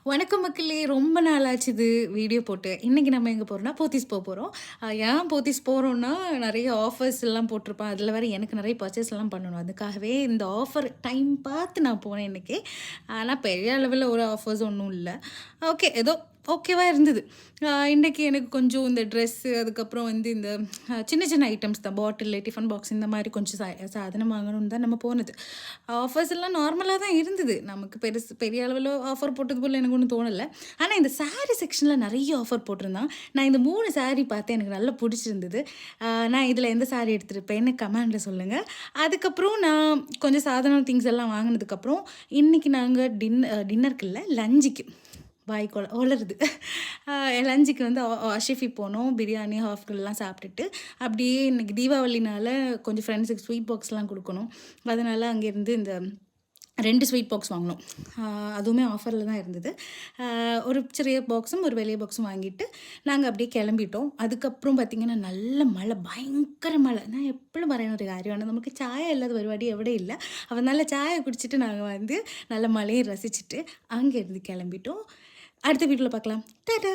வணக்கம் மக்களே! ரொம்ப நாள் ஆச்சு இது வீடியோ போட்டு. இன்னைக்கு நம்ம எங்க போறோம்னா, போத்தீஸ் போறோம். ஏன் போத்தீஸ் போறோம்னா, நெறைய ஆஃபர்ஸ் எல்லாம் போட்டிருப்பான். அதில வேற எனக்கு நெறைய பர்ச்சேஸ்லாம் பண்ணணும். அதுக்காகவே இந்த ஆஃபர் டைம் பார்த்து நான் போனேன் இன்னைக்கு. ஆனா பெரிய அளவில ஒரு ஆஃபர்ஸ் ஒண்ணும் இல்ல. ஓகே. ஏதோ ஓகேவா இருந்தது. இன்னைக்கு எனக்கு கொஞ்சம் இந்த ட்ரெஸ்ஸு, அதுக்கப்புறம் வந்து இந்த சின்ன சின்ன ஐட்டம்ஸ் தான். பாட்டிலு, டிஃபன் பாக்ஸ் இந்த மாரி கொஞ்சம் சாதனம் வாங்கணும்னு தான் நம்ம போனது. ஆஃபர்ஸ் எல்லாம் நார்மலா தான் இருந்தது. நமக்கு பெரிய அளவில ஆஃபர் போட்டது போல எனக்கு ஒண்ணும் தோணல. ஆனா இந்த சாரி செக்ஷன்ல நெறைய ஆஃபர் போட்டிருந்தான். நான் இந்த 3 சாரி பார்த்தேன். எனக்கு நல்லா புடிச்சிருந்தது. நான் இதில எந்த சாரி எடுத்திருப்பேன்னு கமெண்ட்ல சொல்லுங்க. அதுக்கப்புறம் நான் கொஞ்சம் சாதாரண திங்ஸ் எல்லாம் வாங்குனதுக்கப்புறம், இன்னைக்கு நாங்க டின்னருக்கு இல்ல லஞ்சுக்கு வாய் ஒளருது. அ லஞ்சுக்கு வந்து அஷிஃபி போனோம். பிரியாணி, ஹாஃப் கிரில்லாம் சாப்பிட்டுட்டு, அப்படியே இன்னைக்கு தீபாவளினால கொஞ்சம் ஃப்ரெண்ட்ஸுக்கு ஸ்வீட் பாக்ஸ்லாம் குடுக்கணும். அதனால அங்கேருந்து இந்த 2 ஸ்வீட் பாக்ஸ் வாங்குனோம். அ அதுவுமே ஆஃபர்ல தான் இருந்தது. ஒரு சிறிய பாக்ஸும், ஒரு பெரிய பாக்ஸும் வாங்கிட்டு, நாங்க அப்படியே கெளம்பிட்டோம். அதுக்கப்புறம் பார்த்தீங்கன்னா, நல்ல மழை, பயங்கர மழை. ഞാൻ എപ്പഴും പറയുന്ന ഒരു കാര്യമാണ്. നമുക്ക് ചായ ഇല്ലാത്ത പരിപാടി എവിടെ ഇല്ല. அப்ப நல்ல சாய குடிச்சிட்டு நாங்க வந்து நல்ல மழைய ரசிச்சுட்டு, அங்கேருந்து கெளம்பிட்டோம். அடுத்த வீடியோல பார்க்கலாம். டாடா!